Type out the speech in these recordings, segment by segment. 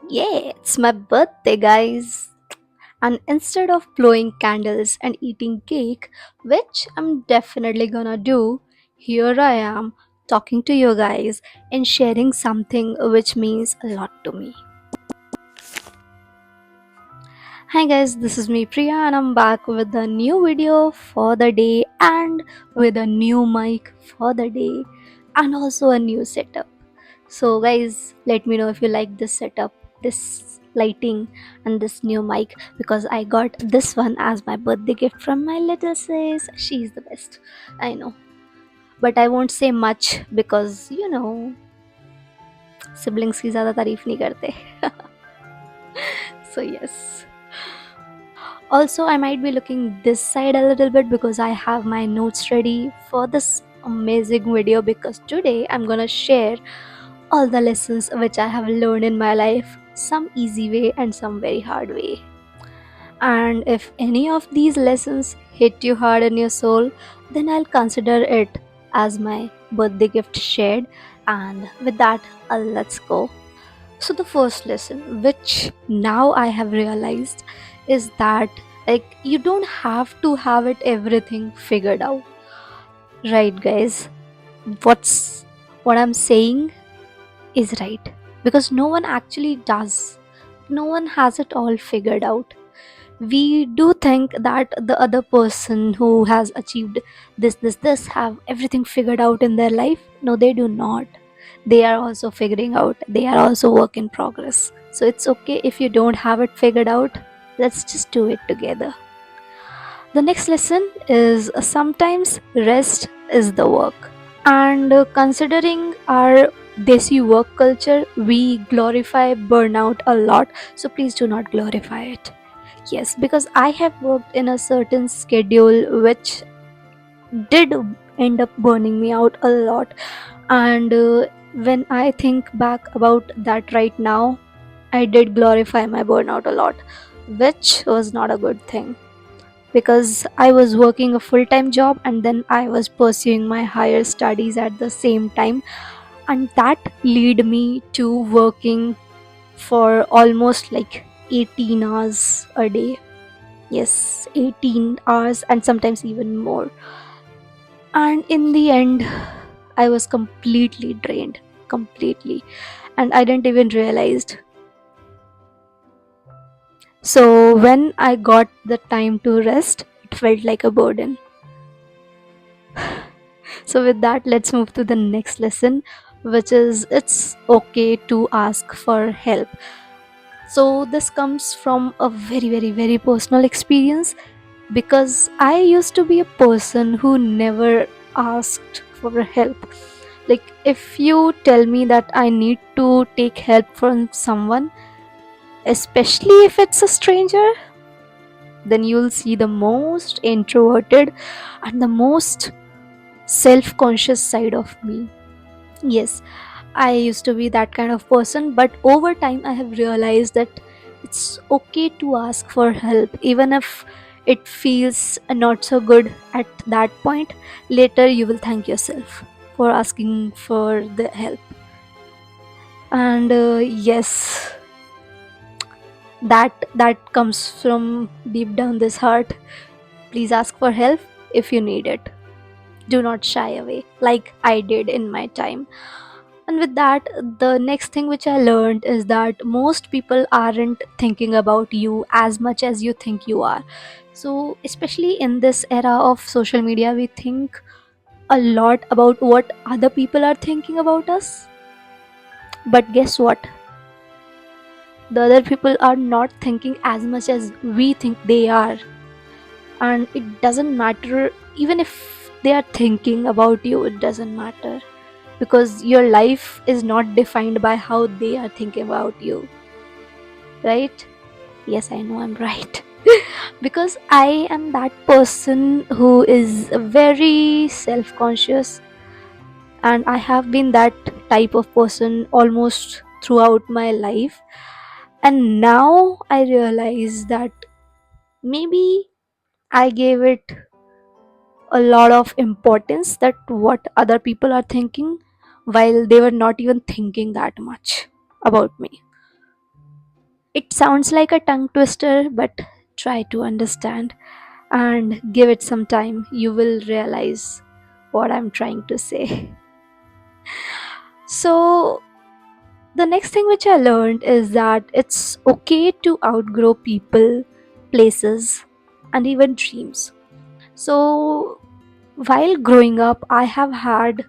Yeah, it's my birthday, guys. And instead of blowing candles and eating cake, which I'm definitely gonna do, here I am talking to you guys and sharing something which means a lot to me. Hi guys, this is me Priya and I'm back with a new video for the day and with a new mic for the day and also a new setup. So guys, let me know if you like this setup, this lighting and this new mic because I got this one as my birthday gift from my little sis. She's the best. I know. But I won't say much because siblings की ज़्यादा तारीफ नहीं करते. So yes. Also, I might be looking this side a little bit because I have my notes ready for this amazing video because today I'm gonna share all the lessons which I have learned in my life, some easy way and some very hard way. And if any of these lessons hit you hard in your soul, then I'll consider it as my birthday gift shared. And with that, let's go. So, the first lesson, which now I have realized, is that you don't have to have it everything figured out. Right, guys? What I'm saying is right because no one actually does. No one has it all figured out. We do think that the other person who has achieved this have everything figured out in their life. No, they do not. They are also figuring out. They are also work in progress. So it's okay if you don't have it figured out. Let's just do it together. The next lesson is sometimes rest is the work. And considering our desi work culture, we glorify burnout a lot. So please do not glorify it. Yes, because I have worked in a certain schedule which did end up burning me out a lot. And when I think back about that right now, I did glorify my burnout a lot, which was not a good thing because I was working a full time job and then I was pursuing my higher studies at the same time, and that lead me to working for almost like 18 hours a day. Yes, 18 hours and sometimes even more. And in the end, I was completely drained, completely, and I didn't even realized. So when I got the time to rest, it felt like a burden. So, with that, let's move to the next lesson, which is it's okay to ask for help. So, this comes from a very, very, very personal experience because I used to be a person who never asked for help. Like, if you tell me that I need to take help from someone, especially if it's a stranger, then you'll see the most introverted and the most self conscious side of me. Yes, I used to be that kind of person, but over time I have realized that it's okay to ask for help, even if it feels not so good at that point. Later, you will thank yourself for asking for the help. And yes, that comes from deep down this heart. Please ask for help if you need it. Do not shy away, like I did in my time. And with that, the next thing which I learned is that most people aren't thinking about you as much as you think you are. So, especially in this era of social media, we think a lot about what other people are thinking about us. But guess what? The other people are not thinking as much as we think they are. And it doesn't matter, even if they are thinking about you, it doesn't matter because your life is not defined by how they are thinking about you, right? Yes, I know I'm right. Because I am that person who is very self conscious, and I have been that type of person almost throughout my life. And now I realize that maybe I gave it a lot of importance that what other people are thinking while they were not even thinking that much about me. It sounds like a tongue twister, but try to understand and give it some time. You will realize what I'm trying to say. So, the next thing which I learned is that it's okay to outgrow people, places, and even dreams. So, while growing up, I have had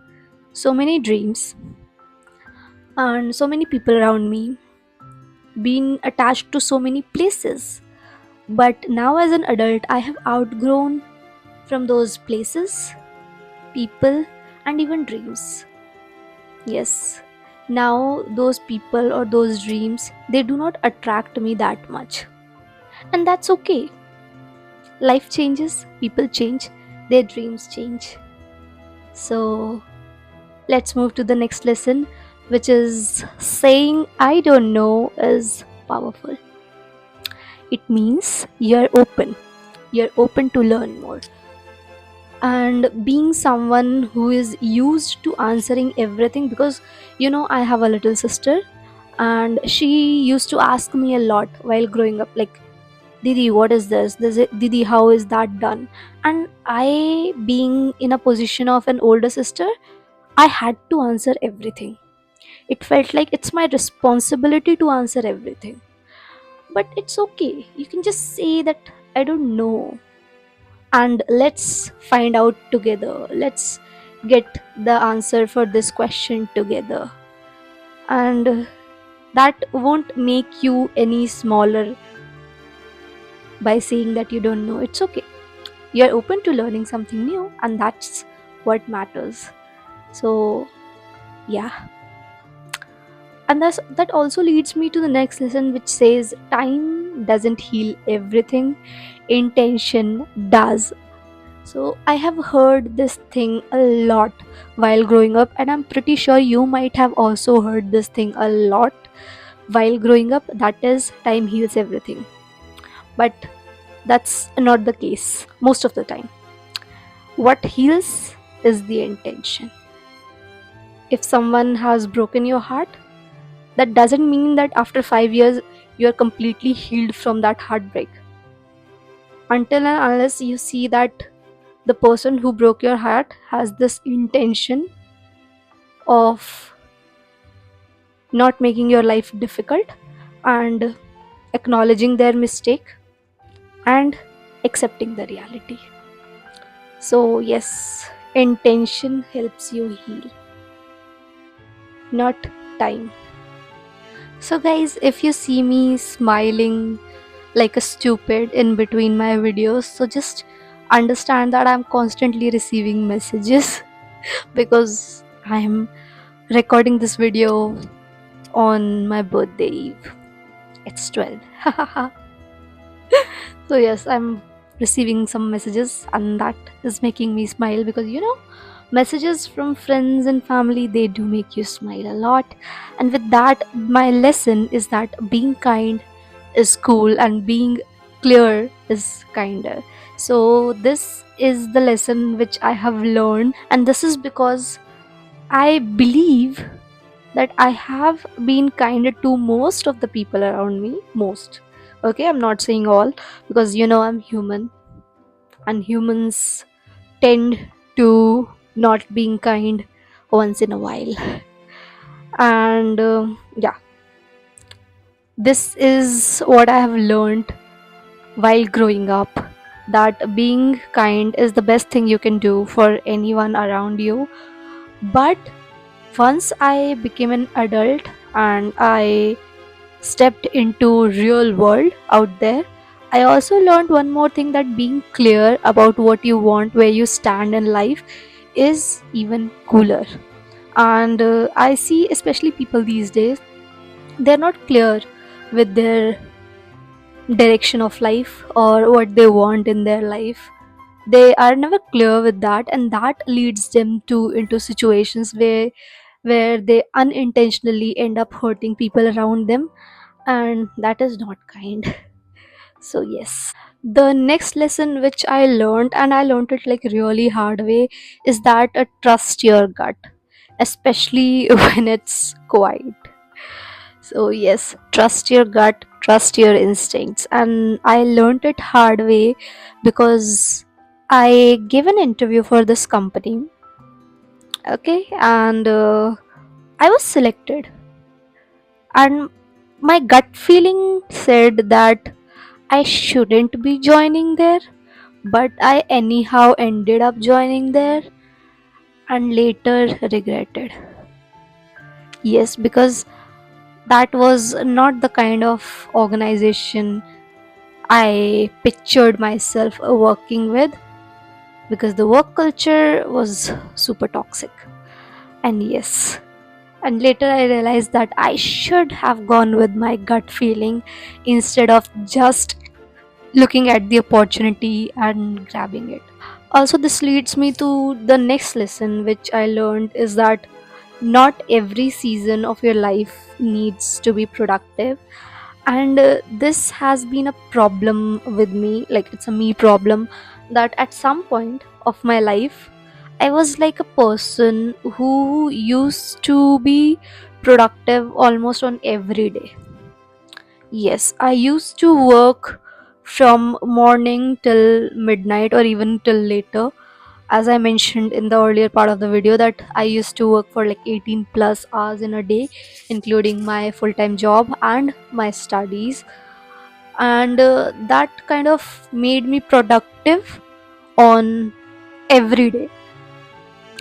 so many dreams and so many people around me, been attached to so many places. But now, as an adult, I have outgrown from those places, people, and even dreams. Yes, now those people or those dreams, they do not attract me that much. And that's okay. Life changes, people change, their dreams change. So let's move to the next lesson, which is saying I don't know is powerful. It means you're open to learn more. And being someone who is used to answering everything, because I have a little sister, and she used to ask me a lot while growing up, like, Didi, what is this Didi, how is that done? And I, being in a position of an older sister, I had to answer everything. It felt like it's my responsibility to answer everything. But it's okay, you can just say that I don't know, and let's find out together. Let's get the answer for this question together. And that won't make you any smaller by saying that you don't know. It's okay. You're open to learning something new, and that's what matters. So, yeah. And that also leads me to the next lesson, which says time doesn't heal everything, intention does. So, I have heard this thing a lot while growing up, and I'm pretty sure you might have also heard this thing a lot while growing up, that is, time heals everything. But that's not the case most of the time. What heals is the intention. If someone has broken your heart, that doesn't mean that after 5 years you are completely healed from that heartbreak. Until and unless you see that the person who broke your heart has this intention of not making your life difficult and acknowledging their mistake and accepting the reality. So, yes, intention helps you heal, not time. So, guys, if you see me smiling like a stupid in between my videos, so just understand that I'm constantly receiving messages because I'm recording this video on my birthday eve. It's 12. So, yes, I'm receiving some messages, and that is making me smile because messages from friends and family, they do make you smile a lot. And with that, my lesson is that being kind is cool and being clear is kinder. So, this is the lesson which I have learned, and this is because I believe that I have been kinder to most of the people around me. Most. Okay, I'm not saying all, because I'm human, and humans tend to not being kind once in a while. And yeah, this is what I have learned while growing up, that being kind is the best thing you can do for anyone around you. But once I became an adult and I stepped into real world out there, I also learned one more thing, that being clear about what you want, where you stand in life, is even cooler. And I see, especially people these days, they're not clear with their direction of life or what they want in their life. They are never clear with that, and that leads them to into situations where they unintentionally end up hurting people around them, and that is not kind. So, yes, the next lesson which I learned, and I learned it like really hard way, is that trust your gut, especially when it's quiet. So, yes, trust your gut trust your instincts. And I learned it hard way because I gave an interview for this company, okay, and I was selected, and my gut feeling said that I shouldn't be joining there, but I anyhow ended up joining there and later regretted. Yes, because that was not the kind of organization I pictured myself working with, because the work culture was super toxic. And yes, and later I realized that I should have gone with my gut feeling instead of just looking at the opportunity and grabbing it. Also, this leads me to the next lesson which I learned is that not every season of your life needs to be productive. And this has been a problem with me, like it's a me problem, that at some point of my life I was like a person who used to be productive almost on every day. Yes, I used to work from morning till midnight or even till later. As I mentioned in the earlier part of the video, that I used to work for like 18 plus hours in a day, including my full time job and my studies. And that kind of made me productive on every day.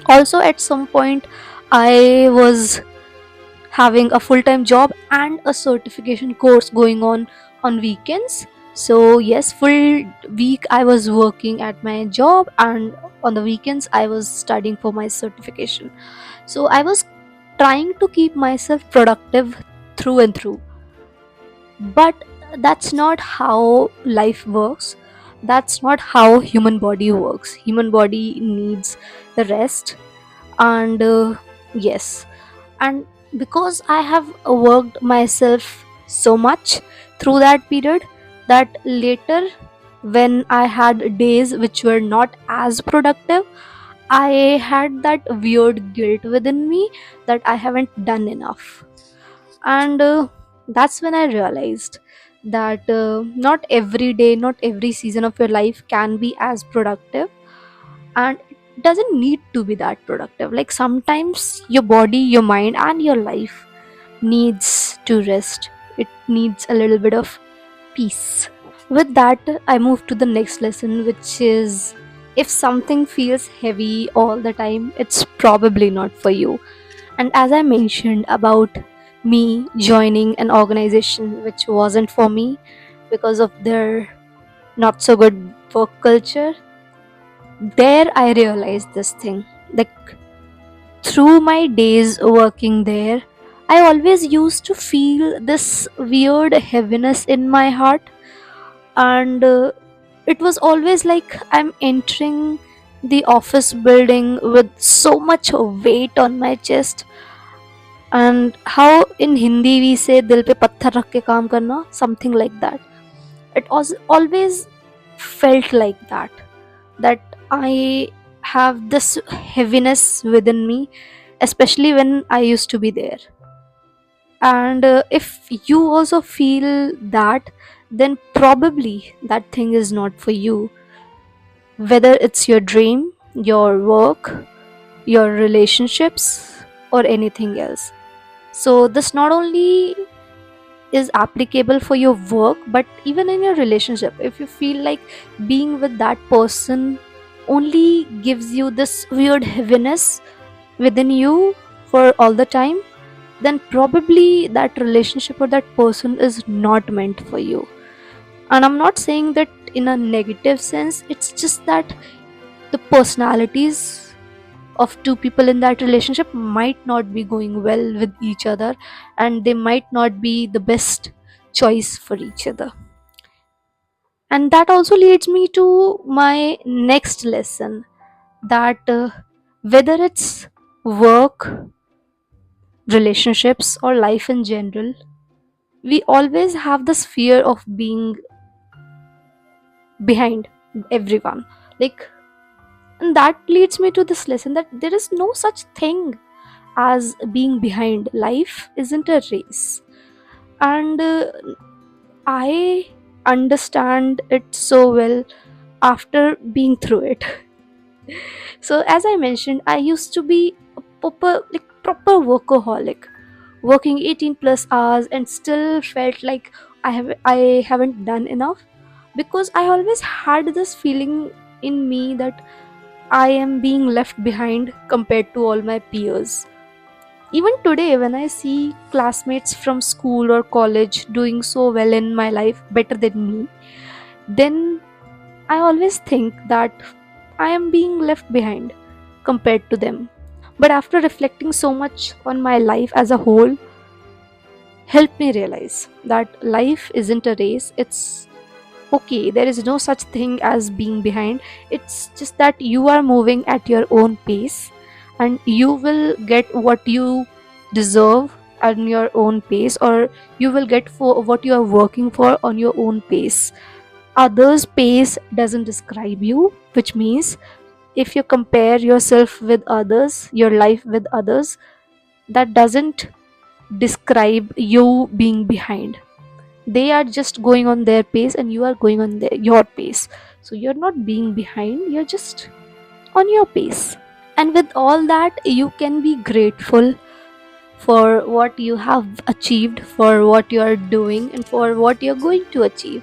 Also, at some point, I was having a full-time job and a certification course going on weekends. So yes, full week I was working at my job, and on the weekends I was studying for my certification. So I was trying to keep myself productive through and through. But that's not how life works. That's not how human body works. Human body needs the rest. And yes, and because I have worked myself so much through that period, that later when I had days which were not as productive, I had that weird guilt within me that I haven't done enough. And that's when I realized that not every day, not every season of your life can be as productive, and it doesn't need to be that productive. Like sometimes your body, your mind, and your life needs to rest. It needs a little bit of peace. With that, I move to the next lesson, which is, if something feels heavy all the time, it's probably not for you. And as I mentioned about me joining an organization which wasn't for me because of their not so good work culture, there I realized this thing. Like through my days working there, I always used to feel this weird heaviness in my heart, and it was always like I'm entering the office building with so much weight on my chest. And how in Hindi we say dil pe patthar rakh ke kaam karna, something like that. It was always felt like that I have this heaviness within me, especially when I used to be there. And if you also feel that, then probably that thing is not for you, whether it's your dream, your work, your relationships, or anything else. So this not only is applicable for your work, but even in your relationship. If you feel like being with that person only gives you this weird heaviness within you for all the time, then probably that relationship or that person is not meant for you. And I'm not saying that in a negative sense, it's just that the personalities of two people in that relationship might not be going well with each other, and they might not be the best choice for each other. And that also leads me to my next lesson, that whether it's work, relationships, or life in general, we always have this fear of being behind everyone. Like, and that leads me to this lesson that there is no such thing as being behind. Life isn't a race. And I understand it so well after being through it. So as I mentioned, I used to be a proper workaholic, working 18 plus hours and still felt like I haven't done enough, because I always had this feeling in me that I am being left behind compared to all my peers. Even today, when I see classmates from school or college doing so well in my life, better than me, then I always think that I am being left behind compared to them. But after reflecting so much on my life as a whole, helped me realize that life isn't a race. It's okay, there is no such thing as being behind. It's just that you are moving at your own pace, and you will get what you deserve on your own pace, or you will get for what you are working for on your own pace. Others pace doesn't describe you, which means if you compare yourself with others, your life with others, that doesn't describe you being behind. They are just going on their pace and you are going on your pace. So you're not being behind, you're just on your pace. And with all that, you can be grateful for what you have achieved, for what you are doing, and for what you're going to achieve.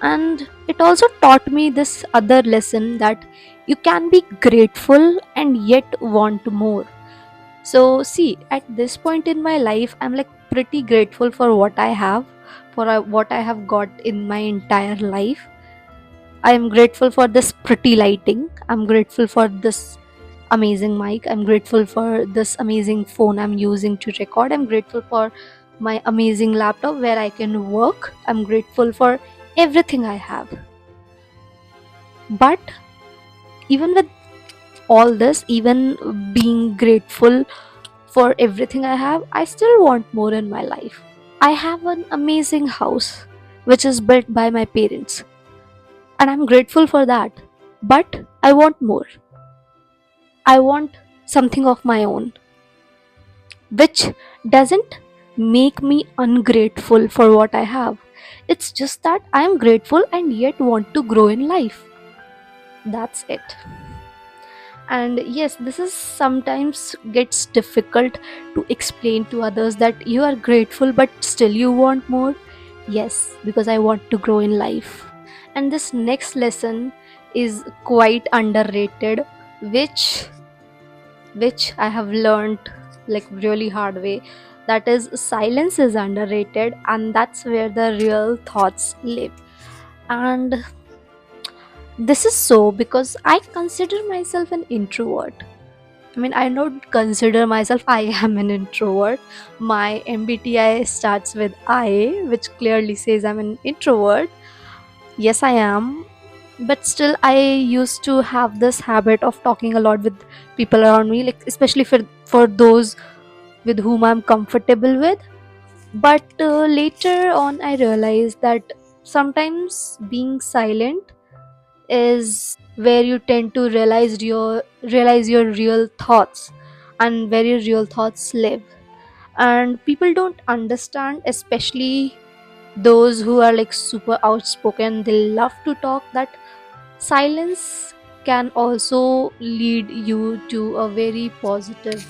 And it also taught me this other lesson, that you can be grateful and yet want more. So, see, at this point in my life, I'm like pretty grateful for what I have, for what I have got in my entire life. I am grateful for this pretty lighting. I'm grateful for this amazing mic. I'm grateful for this amazing phone I'm using to record. I'm grateful for my amazing laptop where I can work. I'm grateful for everything I have. But even with all this, even being grateful for everything I have, I still want more in my life. I have an amazing house which is built by my parents, and I'm grateful for that. But I want more. I want something of my own, which doesn't make me ungrateful for what I have. It's just that I am grateful and yet want to grow in life. That's it. And yes, this is sometimes gets difficult to explain to others, that you are grateful but still you want more. Yes, because I want to grow in life. And this next lesson is quite underrated, which I have learned like really hard way. That is, silence is underrated, and that's where the real thoughts live. And this is so because I consider myself an introvert. I mean, I don't consider myself, I am an introvert. My MBTI starts with I, which clearly says I'm an introvert. Yes, I am. But still, I used to have this habit of talking a lot with people around me, like especially for those with whom I'm comfortable with. But later on, I realized that sometimes being silent is where you tend to realize your real thoughts, and where your real thoughts live. And people don't understand, especially those who are like super outspoken, they love to talk, that silence can also lead you to a very positive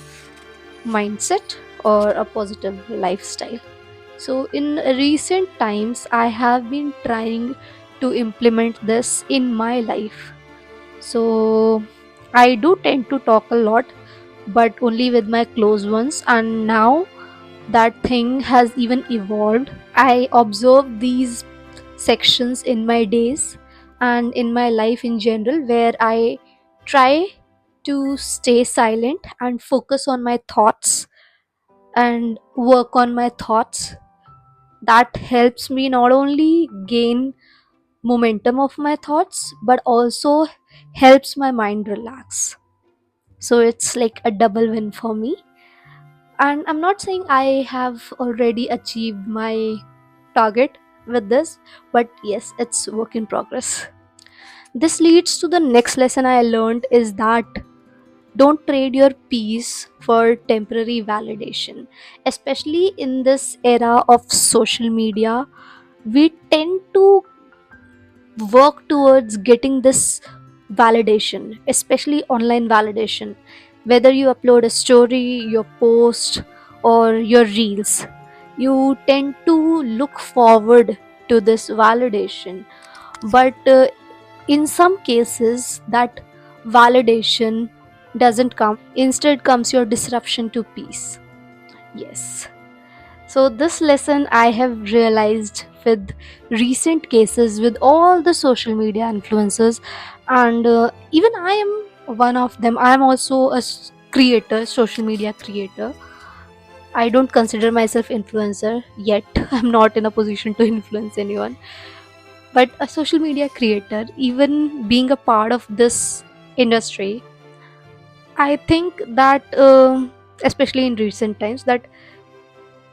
mindset or a positive lifestyle. So in recent times, I have been trying to implement this in my life. So I do tend to talk a lot, but only with my close ones. And now that thing has even evolved. I observe these sections in my days and in my life in general, where I try to stay silent and focus on my thoughts and work on my thoughts. That helps me not only gain momentum of my thoughts, but also helps my mind relax. So it's like a double win for me. And I'm not saying I have already achieved my target with this, but yes, it's work in progress. This leads to the next lesson I learned, is that don't trade your peace for temporary validation, especially in this era of social media. we tend to work towards getting this validation, especially online validation. Whether you upload a story, your post, or your reels, you tend to look forward to this validation. But in some cases, that validation doesn't come. Instead comes your disruption to peace. Yes. So, this lesson I have realized with recent cases with all the social media influencers, and even I am one of them. I am also a creator, social media creator. I don't consider myself influencer yet. I'm not in a position to influence anyone, but a social media creator, even being a part of this industry, I think that, especially in recent times, that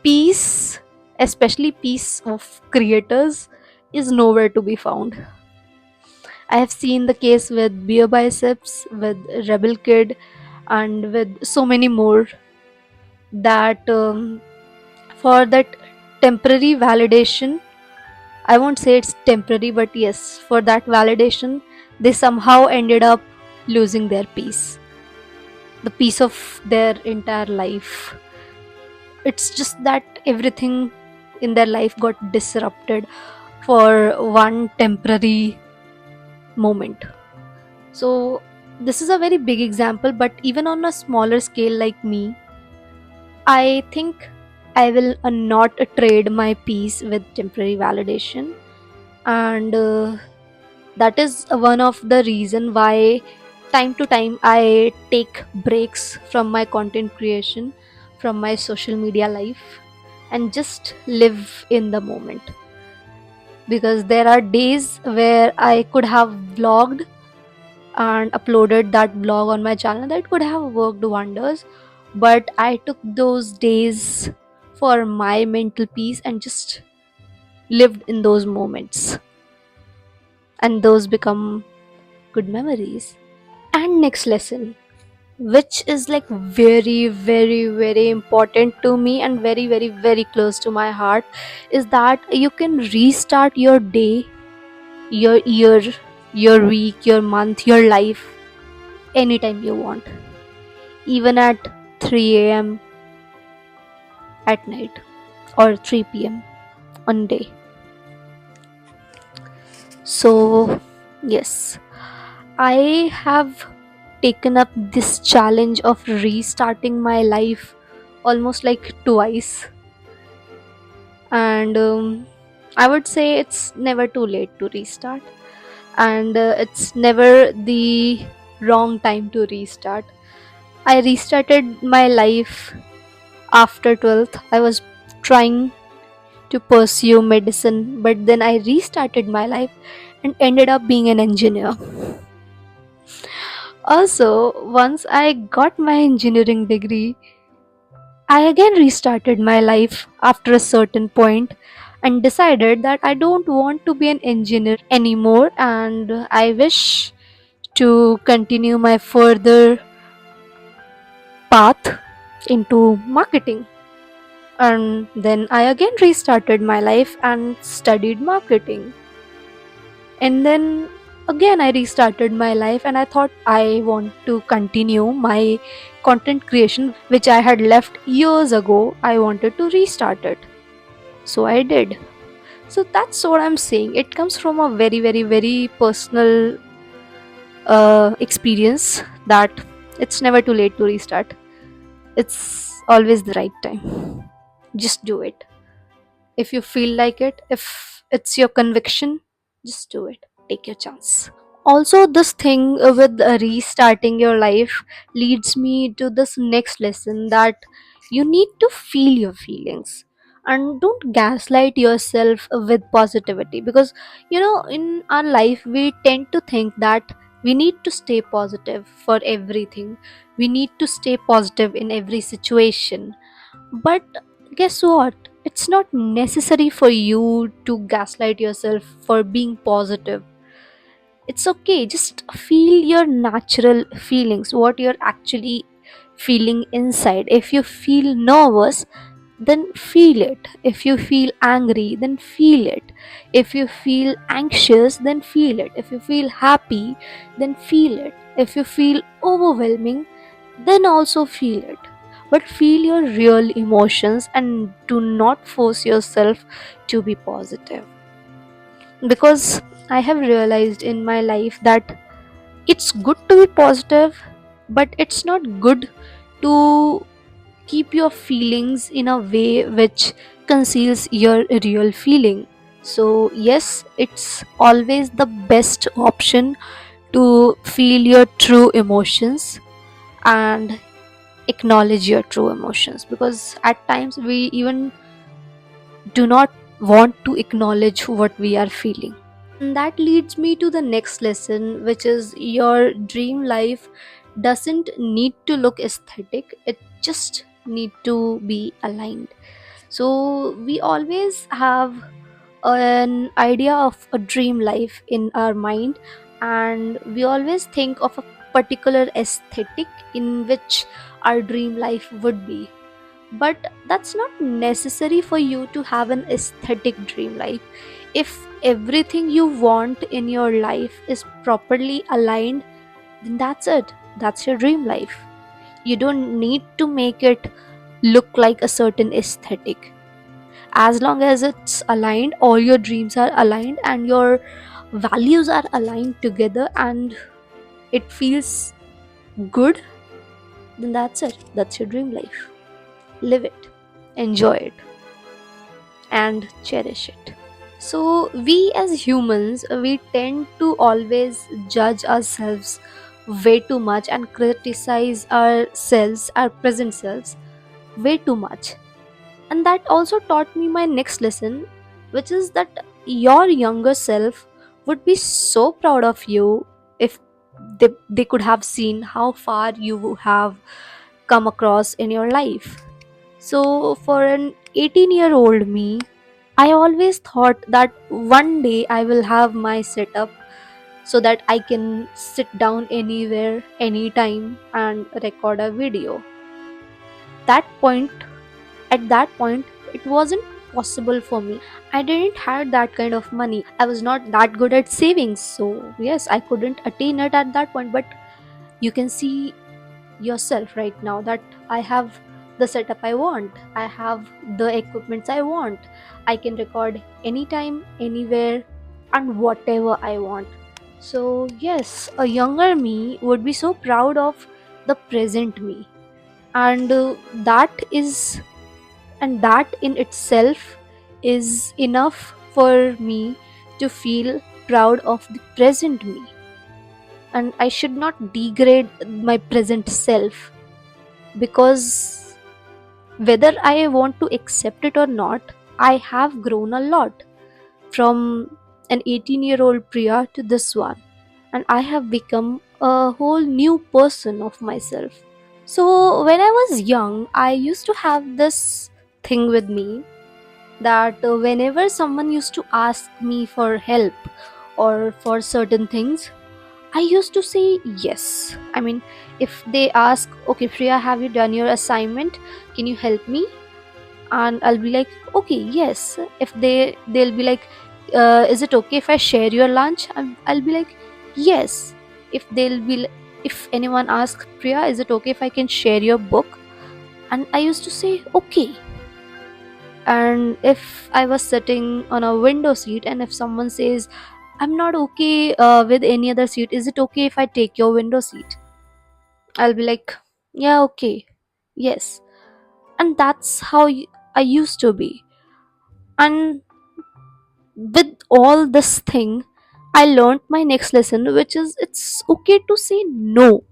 peace, especially peace of creators, is nowhere to be found. I have seen the case with Beer Biceps, with Rebel Kid, and with so many more, that for that temporary validation, I won't say it's temporary, but yes, for that validation, they somehow ended up losing their peace, the peace of their entire life. It's just that everything in their life got disrupted for one temporary moment. So, this is a very big example, but even on a smaller scale like me, I think I will not trade my peace with temporary validation. And that is one of the reason why time to time I take breaks from my content creation, from my social media life, and just live in the moment. Because there are days where I could have vlogged and uploaded that vlog on my channel, that could have worked wonders, but I took those days for my mental peace and just lived in those moments, and those become good memories. And next lesson, which is like very very very important to me and very very very close to my heart, is that you can restart your day, your year, your week, your month, your life anytime you want, even at 3 a.m. at night or 3 p.m. on day. So, yes, I have taken up this challenge of restarting my life almost like twice, and I would say it's never too late to restart, and it's never the wrong time to restart. I restarted my life after 12th. I was trying to pursue medicine, but then I restarted my life and ended up being an engineer. Also, once I got my engineering degree, I again restarted my life after a certain point and decided that I don't want to be an engineer anymore, and I wish to continue my further path into marketing. And then I again restarted my life and studied marketing. And then again I restarted my life and I thought I want to continue my content creation which I had left years ago. I wanted to restart it. So I did. So that's what I'm saying. It comes from a very, very, very personal experience that it's never too late to restart. It's always the right time. Just do it. If you feel like it, if it's your conviction, just do it. Take your chance. Also, this thing with restarting your life leads me to this next lesson, that you need to feel your feelings and don't gaslight yourself with positivity. Because in our life we tend to think that we need to stay positive for everything, we need to stay positive in every situation. But guess what? It's not necessary for you to gaslight yourself for being positive. It's okay. Just feel your natural feelings, what you're actually feeling inside. If you feel nervous, then feel it. If you feel angry, then feel it. If you feel anxious, then feel it. If you feel happy, then feel it. If you feel overwhelming, then also feel it. But feel your real emotions and do not force yourself to be positive. Because I have realized in my life that it's good to be positive, but it's not good to keep your feelings in a way which conceals your real feeling. So, yes, it's always the best option to feel your true emotions and acknowledge your true emotions, because at times we even do not want to acknowledge what we are feeling. And that leads me to the next lesson, which is your dream life doesn't need to look aesthetic, it just need to be aligned. So we always have an idea of a dream life in our mind, and we always think of a particular aesthetic in which our dream life would be. But that's not necessary for you to have an aesthetic dream life. If everything you want in your life is properly aligned, then that's it. That's your dream life. You don't need to make it look like a certain aesthetic. As long as it's aligned, all your dreams are aligned and your values are aligned together, and it feels good, then that's it. That's your dream life. Live it, enjoy it, and cherish it. So, we as humans, we tend to always judge ourselves way too much and criticize ourselves, our present selves, way too much. And that also taught me my next lesson, which is that your younger self would be so proud of you if they could have seen how far you have come across in your life. So, for an 18-year-old me, I always thought that one day I will have my setup so that I can sit down anywhere, anytime, and record a video. That point, at that point, it wasn't possible for me. I didn't have that kind of money. I was not that good at savings, so yes, I couldn't attain it at that point. But you can see yourself right now that I have the setup I want, I have the equipments I want, I can record anytime, anywhere, and whatever I want. So, yes, a younger me would be so proud of the present me, and that is, and that in itself is enough for me to feel proud of the present me, and I should not degrade my present self, because whether I want to accept it or not, I have grown a lot from an 18-year-old Priya to this one, and I have become a whole new person of myself. So, when I was young, I used to have this thing with me that whenever someone used to ask me for help or for certain things, I used to say yes. I mean, if they ask, okay, Priya, have you done your assignment? Can you help me? And I'll be like, okay, yes. If they'll be like, is it okay if I share your lunch? I'll be like, yes. If they'll be, if anyone asks, Priya, is it okay if I can share your book? And I used to say, okay. And if I was sitting on a window seat, and if someone says, I'm not okay with any other seat, is it okay if I take your window seat? I'll be like, yeah, okay, yes. And that's how I used to be. And with all this thing, I learned my next lesson, which is it's okay to say no.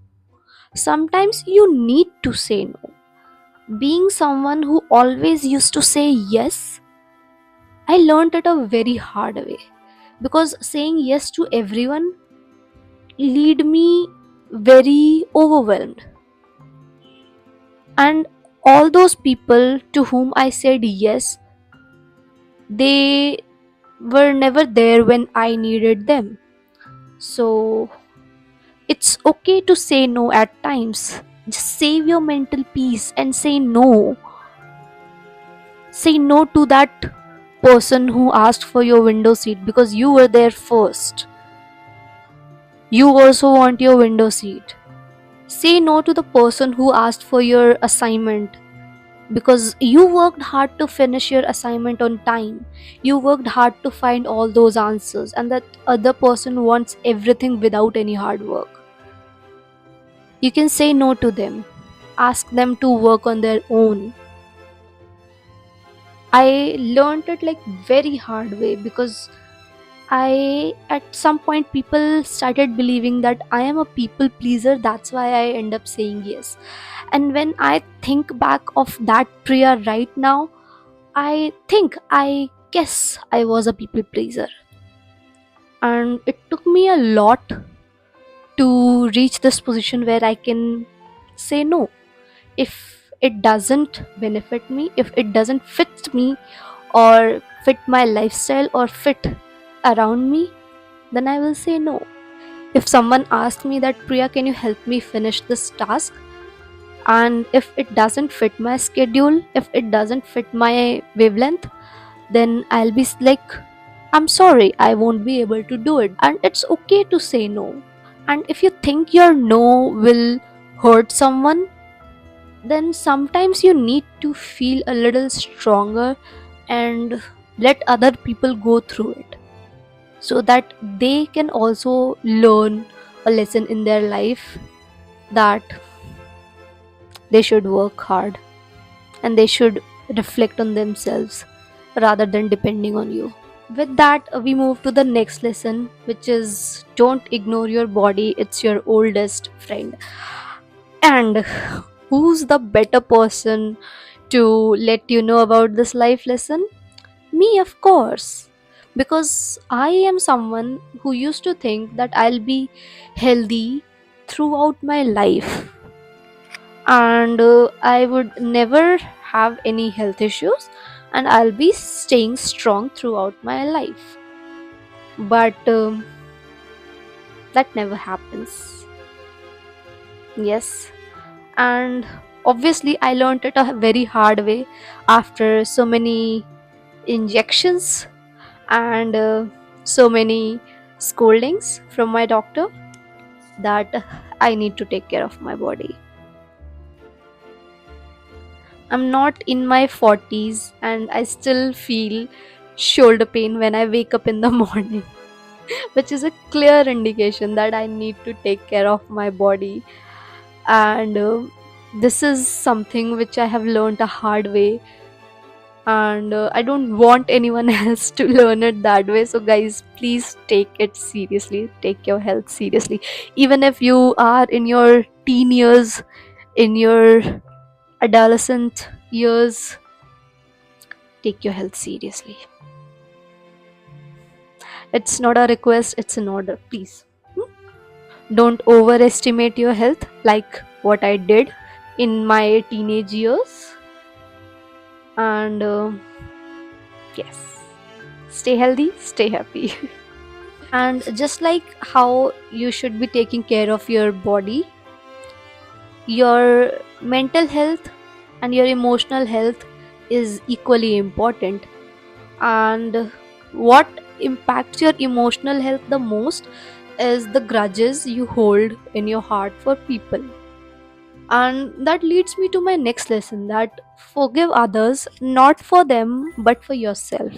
Sometimes you need to say no. Being someone who always used to say yes, I learned it a very hard way, because saying yes to everyone lead me very overwhelmed. And all those people to whom I said yes, they were never there when I needed them. So it's okay to say no at times. Just save your mental peace and say no. Say no to that person who asked for your window seat because you were there first. You also want your window seat. Say no to the person who asked for your assignment because you worked hard to finish your assignment on time. You worked hard to find all those answers, and that other person wants everything without any hard work. You can say no to them. Ask them to work on their own. I learned it like very hard way because I at some point people started believing that I am a people pleaser. That's why I end up saying yes. And when I think back of that prayer right now, I guess I was a people pleaser. And it took me a lot to reach this position where I can say no. If it doesn't benefit me, if it doesn't fit me or fit my lifestyle or fit around me, then I will say no. If someone asks me that Priya, can you help me finish this task? And if it doesn't fit my schedule, if it doesn't fit my wavelength, then I'll be like, I'm sorry, I won't be able to do it. And it's okay to say no. And if you think your no will hurt someone, then sometimes you need to feel a little stronger and let other people go through it so that they can also learn a lesson in their life that they should work hard and they should reflect on themselves rather than depending on you. With that, we move to the next lesson, which is don't ignore your body, it's your oldest friend. And who's the better person to let you know about this life lesson? Me, of course. Because I am someone who used to think that I'll be healthy throughout my life and I would never have any health issues and I'll be staying strong throughout my life. But that never happens. Yes. And obviously, I learned it a very hard way after so many injections and so many scoldings from my doctor that I need to take care of my body. I'm not in my 40s and I still feel shoulder pain when I wake up in the morning, which is a clear indication that I need to take care of my body. And this is something which I have learned a hard way, and I don't want anyone else to learn it that way. So, guys, please take it seriously, take your health seriously. Even if you are in your teen years, in your adolescent years, take your health seriously. It's not a request, it's an order, please. Don't overestimate your health like what I did in my teenage years. And yes, stay healthy, stay happy. And just like how you should be taking care of your body, your mental health and your emotional health is equally important. And what impacts your emotional health the most is the grudges you hold in your heart for people. And that leads me to my next lesson, that forgive others not for them but for yourself.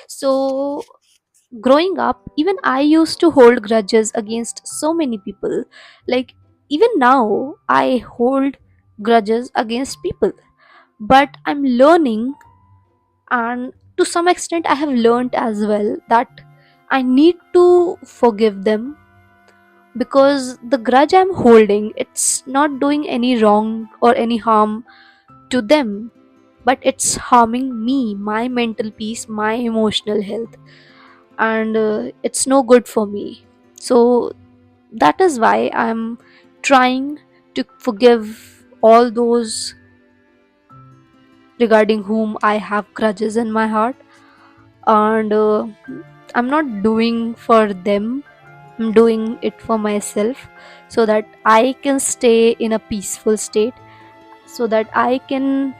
So, growing up, even I used to hold grudges against so many people. Like, even now, I hold grudges against people. But I'm learning, and to some extent, I have learned as well that I need to forgive them because the grudge I'm holding, it's not doing any wrong or any harm to them, but it's harming me, my mental peace, my emotional health, and it's no good for me. So that is why I'm trying to forgive all those regarding whom I have grudges in my heart, and I'm not doing for them, I'm doing it for myself so that I can stay in a peaceful state, so that I can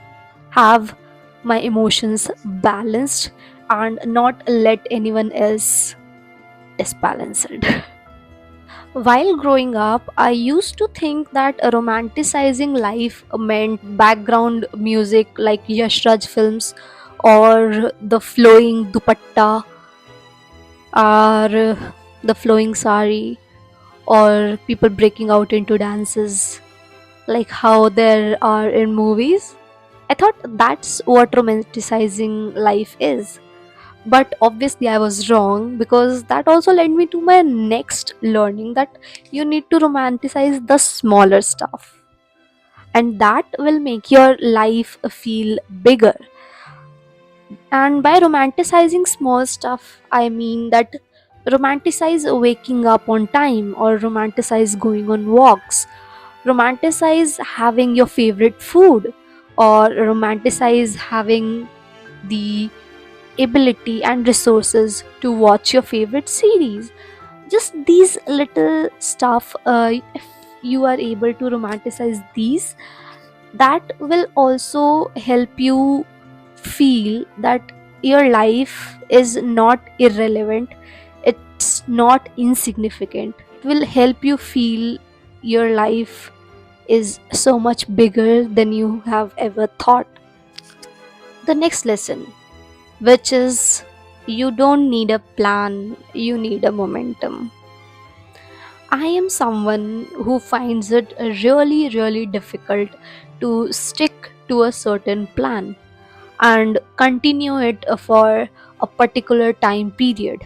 have my emotions balanced, and not let anyone else disbalance it. While growing up, I used to think that romanticizing life meant background music like Yash Raj films, or the flowing dupatta, or the flowing sari, or people breaking out into dances like how there are in movies. I thought that's what romanticizing life is. But obviously, I was wrong, because that also led me to my next learning that you need to romanticize the smaller stuff, and that will make your life feel bigger. And by romanticizing small stuff, I mean that romanticize waking up on time, or romanticize going on walks, romanticize having your favorite food, or romanticize having the ability and resources to watch your favorite series. Just these little stuff, if you are able to romanticize these, that will also help you feel that your life is not irrelevant, it's not insignificant. It will help you feel your life is so much bigger than you have ever thought. The next lesson, which is, you don't need a plan, you need a momentum. I am someone who finds it really, really difficult to stick to a certain plan and continue it for a particular time period.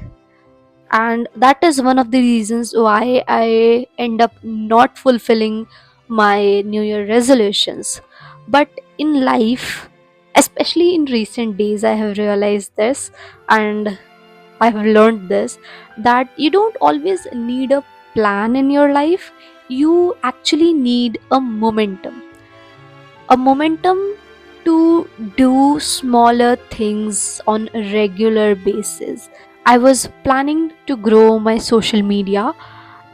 And that is one of the reasons why I end up not fulfilling my New Year resolutions. But in life, especially in recent days, I have realized this, and I have learned this, that you don't always need a plan in your life, you actually need a momentum. A momentum to do smaller things on a regular basis. I was planning to grow my social media,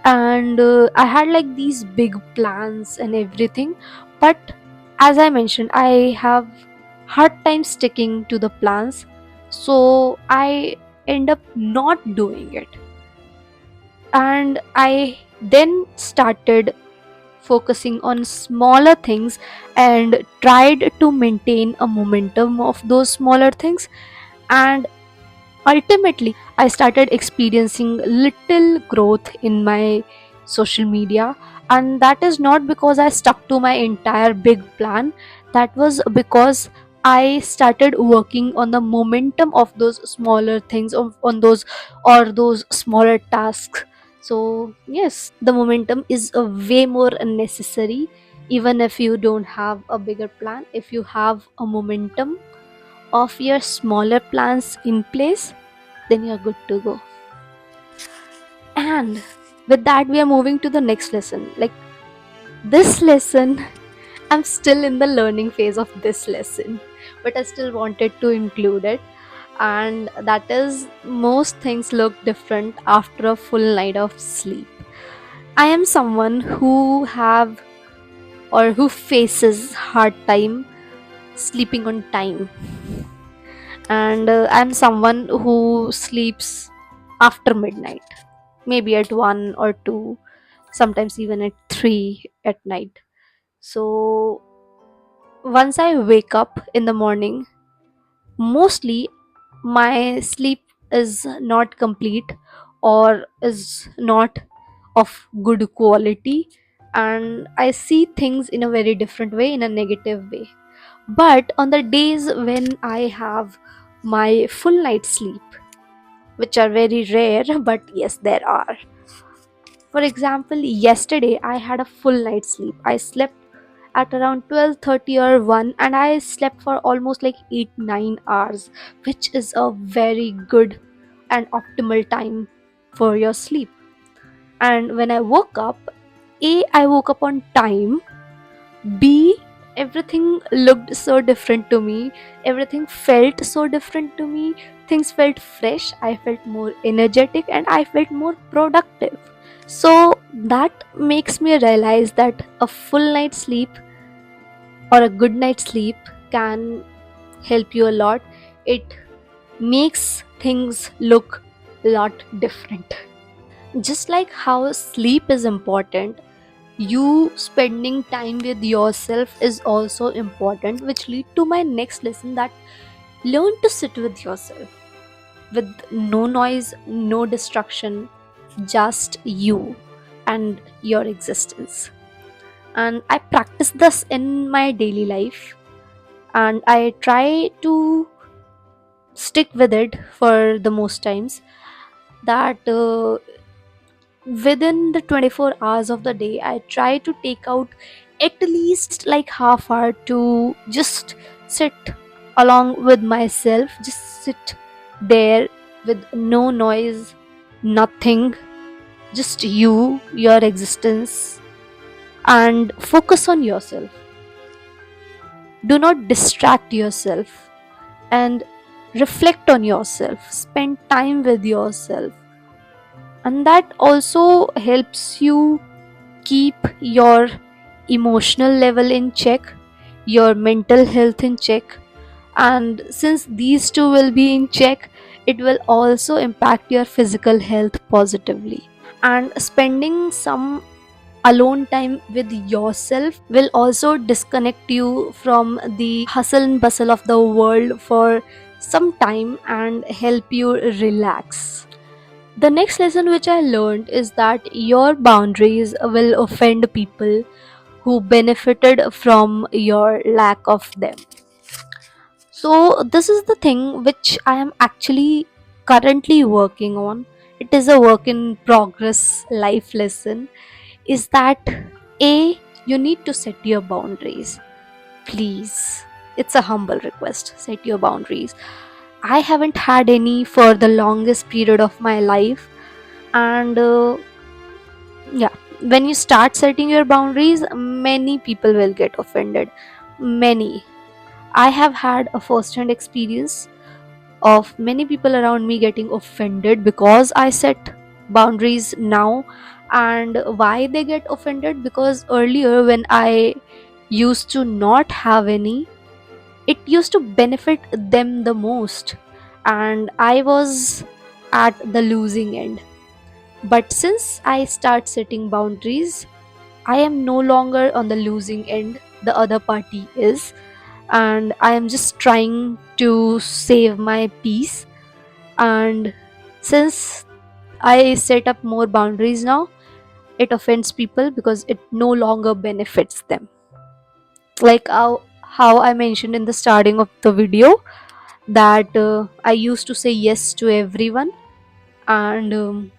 and I had like these big plans and everything, but as I mentioned, I have hard time sticking to the plans, so I end up not doing it. And I then started focusing on smaller things and tried to maintain a momentum of those smaller things, and ultimately I started experiencing little growth in my social media. And that is not because I stuck to my entire big plan, that was because I started working on the momentum of those smaller things, on those, or those smaller tasks. So yes, the momentum is a way more necessary. Even if you don't have a bigger plan, if you have a momentum of your smaller plans in place, then you're good to go. And with that, we are moving to the next lesson. Like, this lesson, I'm still in the learning phase of this lesson, but I still wanted to include it. And that is, most things look different after a full night of sleep. I am someone who have, or who faces hard time sleeping on time, and I'm someone who sleeps after midnight, maybe at 1 or 2, sometimes even at 3 at night. So once I wake up in the morning, mostly my sleep is not complete, or is not of good quality, and I see things in a very different way, in a negative way. But on the days when I have my full night sleep, which are very rare, but yes, there are. For example, yesterday I had a full night's sleep. I slept at around 12:30 or 1, and I slept for almost like 8 9 hours, which is a very good and optimal time for your sleep. And when I woke up, A, I woke up on time, B, everything looked so different to me, everything felt so different to me, things felt fresh, I felt more energetic, and I felt more productive. So that makes me realize that a full night's sleep, or a good night's sleep, can help you a lot. It makes things look a lot different. Just like how sleep is important, you spending time with yourself is also important, which lead to my next lesson, that learn to sit with yourself with no noise, no distraction, just you and your existence. And I practice this in my daily life, and I try to stick with it for the most times, that within the 24 hours of the day I try to take out at least like half hour to just sit along with myself, just sit there with no noise, nothing, just you, your existence, and focus on yourself. Do not distract yourself, and reflect on yourself, spend time with yourself. And that also helps you keep your emotional level in check, your mental health in check. And since these two will be in check, it will also impact your physical health positively. And spending some alone time with yourself will also disconnect you from the hustle and bustle of the world for some time and help you relax. The next lesson which I learned is that your boundaries will offend people who benefited from your lack of them. So, this is the thing which I am actually currently working on. It is a work in progress life lesson. Is that A, you need to set your boundaries. Please. It's a humble request. Set your boundaries. I haven't had any for the longest period of my life, and yeah, when you start setting your boundaries, many people will get offended. Many. I have had a first hand experience of many people around me getting offended because I set boundaries now. And why they get offended? Because earlier, when I used to not have any, it used to benefit them the most, and I was at the losing end. But since I start setting boundaries, I am no longer on the losing end, the other party is, and I am just trying to save my peace. And since I set up more boundaries now, it offends people because it no longer benefits them. Like how I mentioned in the starting of the video, that I used to say yes to everyone, and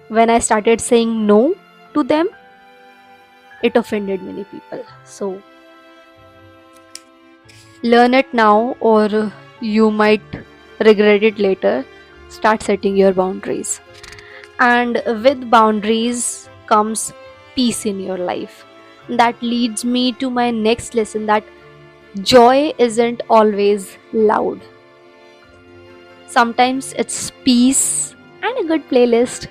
when I started saying no to them, it offended many people. So learn it now, or you might regret it later. Start setting your boundaries. And with boundaries comes peace in your life. That leads me to my next lesson, that joy isn't always loud. Sometimes it's peace and a good playlist.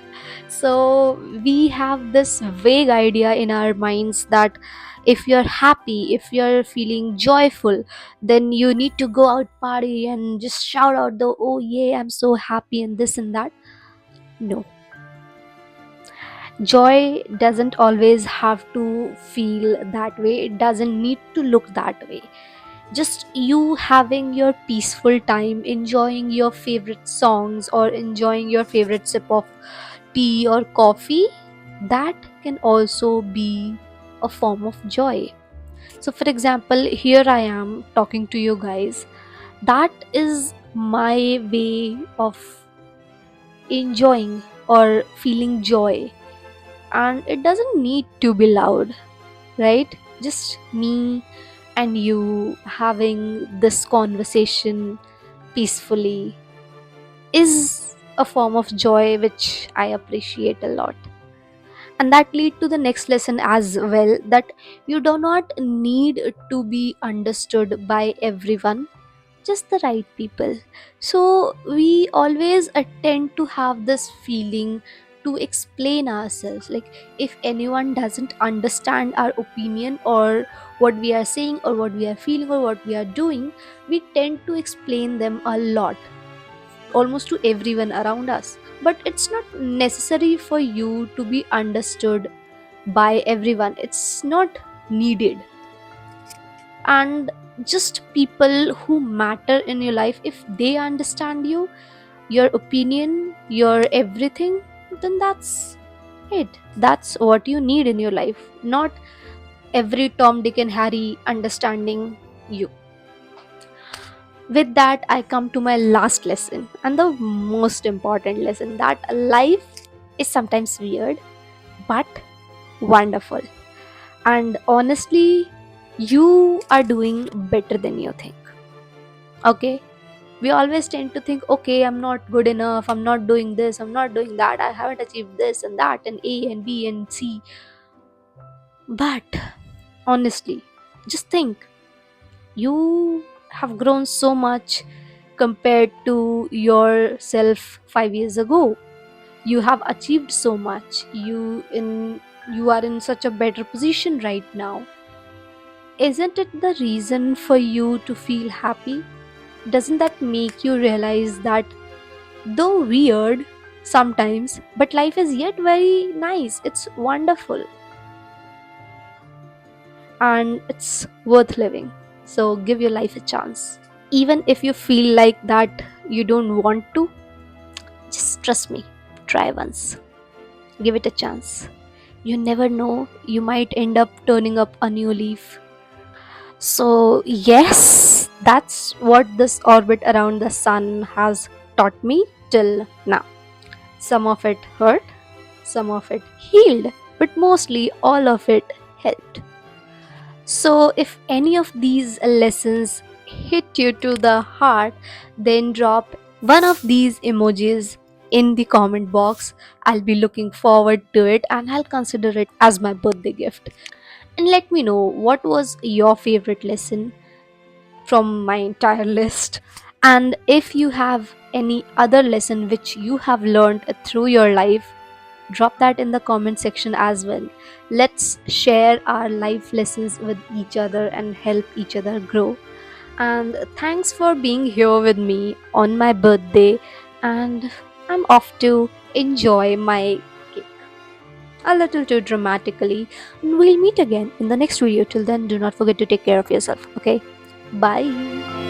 So we have this vague idea in our minds that if you're happy, if you're feeling joyful, then you need to go out party and just shout out the oh yeah, I'm so happy and this and that. No, joy doesn't always have to feel that way, it doesn't need to look that way. Just you having your peaceful time, enjoying your favorite songs or enjoying your favorite sip of tea or coffee, that can also be a form of joy. So for example, here I am talking to you guys, that is my way of enjoying or feeling joy, and it doesn't need to be loud, right? Just me and you having this conversation peacefully is a form of joy which I appreciate a lot. And that lead to the next lesson as well, that you do not need to be understood by everyone, just the right people. So we always tend to have this feeling to explain ourselves. Like, if anyone doesn't understand our opinion or what we are saying or what we are feeling or what we are doing, we tend to explain them a lot, almost to everyone around us. But it's not necessary for you to be understood by everyone, it's not needed. And just people who matter in your life, if they understand you, your opinion, your everything, then that's it. That's what you need in your life, not every Tom, Dick, and Harry understanding you. With that, I come to my last lesson and the most important lesson, that life is sometimes weird but wonderful. And honestly, you are doing better than you think. Okay? We always tend to think, okay, I'm not good enough, I'm not doing this, I'm not doing that, I haven't achieved this and that, and A and B and C. But honestly, just think, you have grown so much compared to yourself 5 years ago. You have achieved so much. You are in such a better position right now. Isn't it the reason for you to feel happy? Doesn't that make you realize that though weird sometimes, but life is yet very nice, it's wonderful, and it's worth living. So give your life a chance. Even if you feel like that you don't want to, just trust me. Try once. Give it a chance. You never know, you might end up turning up a new leaf. So, yes, that's what this orbit around the sun has taught me till now. Some of it hurt, some of it healed, but mostly all of it helped. So, if any of these lessons hit you to the heart, then drop one of these emojis in the comment box. I'll be looking forward to it and I'll consider it as my birthday gift. And let me know what was your favorite lesson from my entire list. And if you have any other lesson which you have learned through your life, drop that in the comment section as well. Let's share our life lessons with each other and help each other grow. And thanks for being here with me on my birthday. And I'm off to enjoy my cake a little too dramatically. And we'll meet again in the next video. Till then, do not forget to take care of yourself. Okay? Bye.